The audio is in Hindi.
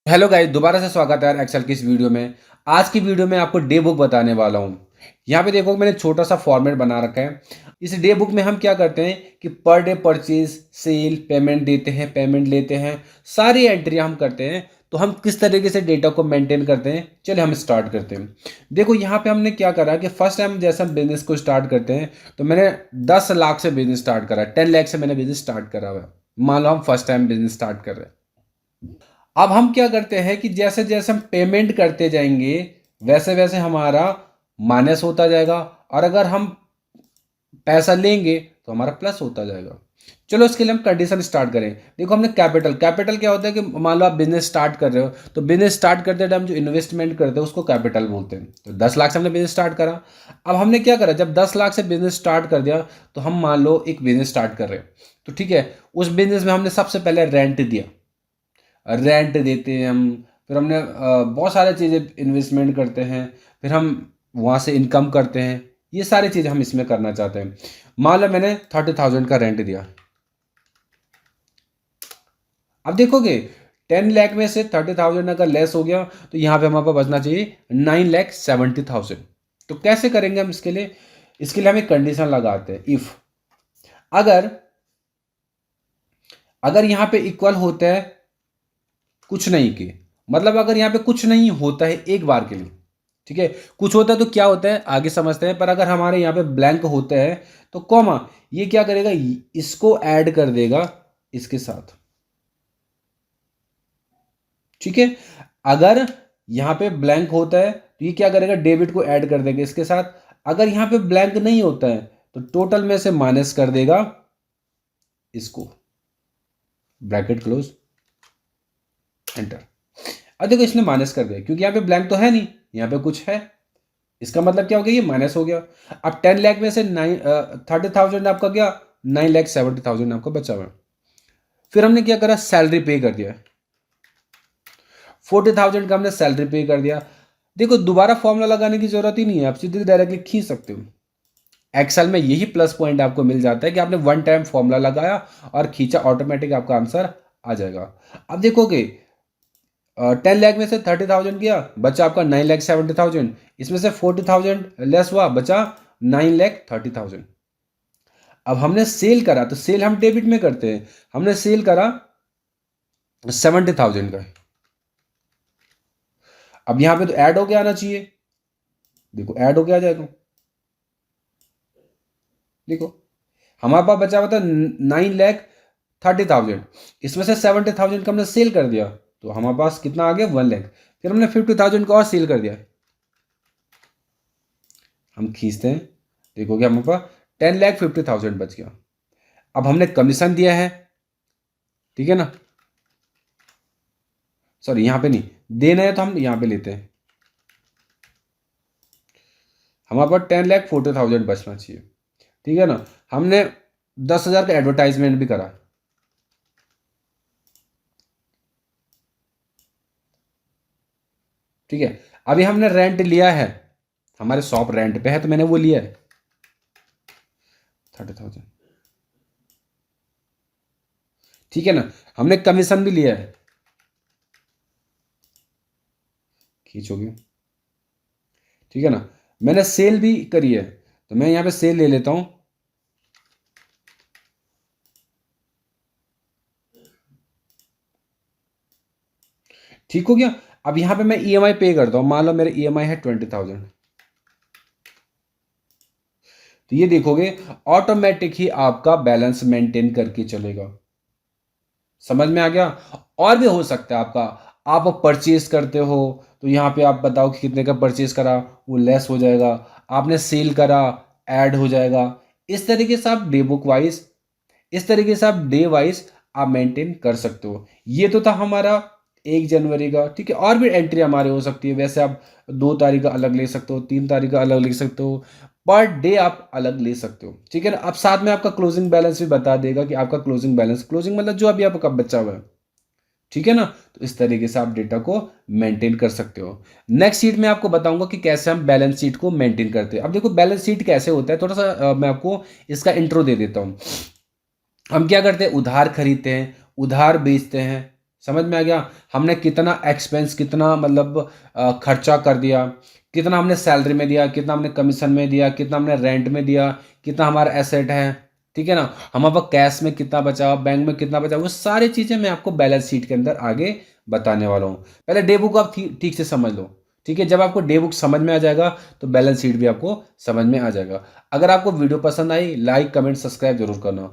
हेलो गाइस, दोबारा से स्वागत है यार एक्सेल की इस वीडियो में। आज की वीडियो में आपको डे बुक बताने वाला हूँ। यहाँ पे देखो मैंने छोटा सा फॉर्मेट बना रखा है। इस डे बुक में हम क्या करते हैं कि per day purchase, cell, payment देते हैं, पेमेंट लेते हैं, सारी एंट्री हम करते हैं। तो हम किस तरीके से डेटा को मेंटेन करते हैं, चलिए हम स्टार्ट करते हैं। देखो यहाँ पे हमने क्या करा कि फर्स्ट टाइम जैसे हम बिजनेस को स्टार्ट करते हैं तो मैंने 10 लाख से बिजनेस स्टार्ट करा, 10 लाख से मैंने बिजनेस स्टार्ट करा हुआ है। मान लो हम फर्स्ट टाइम बिजनेस स्टार्ट कर रहे हैं। अब हम क्या करते हैं कि जैसे जैसे हम पेमेंट करते जाएंगे वैसे वैसे हमारा माइनस होता जाएगा, और अगर हम पैसा लेंगे तो हमारा प्लस होता जाएगा। चलो इसके लिए हम कंडीशन स्टार्ट करें। देखो हमने कैपिटल, कैपिटल क्या होता है कि मान लो आप बिजनेस स्टार्ट कर रहे हो तो बिजनेस स्टार्ट करते टाइम जो इन्वेस्टमेंट करते हैं उसको कैपिटल बोलते हैं। तो 10 लाख से हमने बिजनेस स्टार्ट करा। अब हमने क्या करा, जब 10 लाख से बिजनेस स्टार्ट कर दिया तो हम मान लो एक बिजनेस स्टार्ट कर रहे हैं। तो ठीक है, उस बिजनेस में हमने सबसे पहले रेंट दिया, रेंट देते हैं हम। फिर हमने बहुत सारी चीज़ें इन्वेस्टमेंट करते हैं, फिर हम वहाँ से इनकम करते हैं। ये सारी चीज़ें हम इसमें करना चाहते हैं। मान लो मैंने 30,000 का रेंट दिया। अब देखोगे 10 लाख में से 30,000 अगर लेस हो गया तो यहाँ पे हमारे पास बचना चाहिए 9,70,000। तो कैसे करेंगे हम इसके लिए? इसके लिए हम एक कंडीशन लगाते हैं, इफ अगर अगर यहाँ पे इक्वल होता है कुछ नहीं के, मतलब अगर यहाँ पे कुछ नहीं होता है एक बार के लिए, ठीक है, कुछ होता है तो क्या होता है आगे समझते हैं। पर अगर हमारे यहाँ पे ब्लैंक होता है तो कॉमा ये क्या करेगा, इसको ऐड कर देगा इसके साथ। ठीक है, अगर यहाँ पे ब्लैंक होता है तो ये क्या करेगा, डेबिट को ऐड कर देगा इसके साथ। अगर यहाँ पे ब्लैंक नहीं होता है तो टोटल में से माइनस कर देगा इसको, ब्रैकेट क्लोज, एंटर। अब देखो इसने माइनस कर दिया क्योंकि यहाँ पे ब्लैंक तो है नहीं, यहाँ पे कुछ है। इसका मतलब क्या हो गया, ये माइनस हो गया। अब 10 लाख में से 30,000 आपका गया, 9,70,000 आपका बचा हुआ। फिर हमने क्या करा, सैलरी पे कर दिया, 40,000 का हमने सैलरी पे कर दिया। देखो दोबारा फॉर्मूला लगाने की जरूरत ही नहीं है, आप सीधे डायरेक्टली खींच सकते हो। एक्सेल में यही प्लस पॉइंट आपको मिल जाता है कि आपने वन टाइम फॉर्मूला लगाया और खींचा, ऑटोमेटिक आपका आंसर आ जाएगा। अब देखोगे 10 लाख में से 30,000 गया, बचा आपका 9,70,000। इसमें से 40,000 लेस हुआ, बचा 9,30,000। अब हमने सेल करा तो सेल हम डेबिट में करते हैं, हमने सेल करा 70,000 का। अब यहां पे तो ऐड होके आना चाहिए, देखो ऐड होके आ जाएगा। देखो हमारे पास बचा हुआ था 9,30,000, इसमें से 70,000 का हमने सेल कर दिया तो हमारे पास कितना आ गया, 1 लाख। फिर हमने 50,000 का और सेल कर दिया, हम खींचते हैं, देखोगे हमारे पास 10,50,000 बच गया। अब हमने कमीशन दिया है, ठीक है ना, सॉरी यहाँ पे नहीं देना है तो हम यहाँ पे लेते हैं। हमारे पास 10,40,000 बचना चाहिए, ठीक है ना। हमने 10,000 का एडवर्टाइजमेंट भी करा, ठीक है। अभी हमने रेंट लिया है, हमारे शॉप रेंट पे है तो मैंने वो लिया है 30,000, ठीक है ना। हमने कमीशन भी लिया है, खींचोगे, ठीक है ना। मैंने सेल भी करी है तो मैं यहाँ पे सेल ले लेता हूँ, ठीक हो गया। अब यहाँ पे मैं ईएमआई पे करता हूँ, मान लो मेरे ईएमआई है 20,000। तो ये देखोगे ऑटोमेटिक ही आपका बैलेंस मेंटेन करके चलेगा। समझ में आ गया? और भी हो सकता है आपका, आप परचेज करते हो तो यहाँ पे आप बताओ कि कितने का परचेज करा, वो लेस हो जाएगा। आपने सेल करा, ऐड हो जाएगा। इस तरीके से आप डे बुक वाइज, इस तरीके से आप डे वाइज आप मेंटेन कर सकते हो। ये तो था हमारा 1 जनवरी का, ठीक है। और भी एंट्री हमारे हो सकती है, वैसे आप 2 तारीख का अलग ले सकते हो, 3 तारीख का अलग ले सकते हो, पर डे आप अलग ले सकते हो, ठीक है ना। अब साथ में आपका क्लोजिंग बैलेंस भी बता देगा कि आपका क्लोजिंग बैलेंस, क्लोजिंग मतलब जो अभी आपका बचा हुआ है, ठीक है ना। तो इस तरीके से आप डेटा को मेंटेन कर सकते हो। नेक्स्ट शीट में आपको बताऊंगा कि कैसे हम बैलेंस शीट को मेंटेन करते हैं। अब देखो बैलेंस शीट कैसे होता है, थोड़ा सा मैं आपको इसका इंट्रो दे देता हूँ। हम क्या करते हैं, उधार खरीदते हैं, उधार बेचते हैं, समझ में आ गया? हमने कितना एक्सपेंस, कितना मतलब खर्चा कर दिया, कितना हमने सैलरी में दिया, कितना हमने कमीशन में दिया, कितना हमने रेंट में दिया, कितना हमारा एसेट है, ठीक है ना? हमारे पास कैश में कितना बचा, बैंक में कितना बचा, वो सारी चीज़ें मैं आपको बैलेंस शीट के अंदर आगे बताने वाला हूँ। पहले डे बुक आप ठीक से समझ लो, ठीक है? जब आपको डे बुक समझ में आ जाएगा तो बैलेंस शीट भी आपको समझ में आ जाएगा। अगर आपको वीडियो पसंद आई, लाइक, कमेंट, सब्सक्राइब जरूर करना।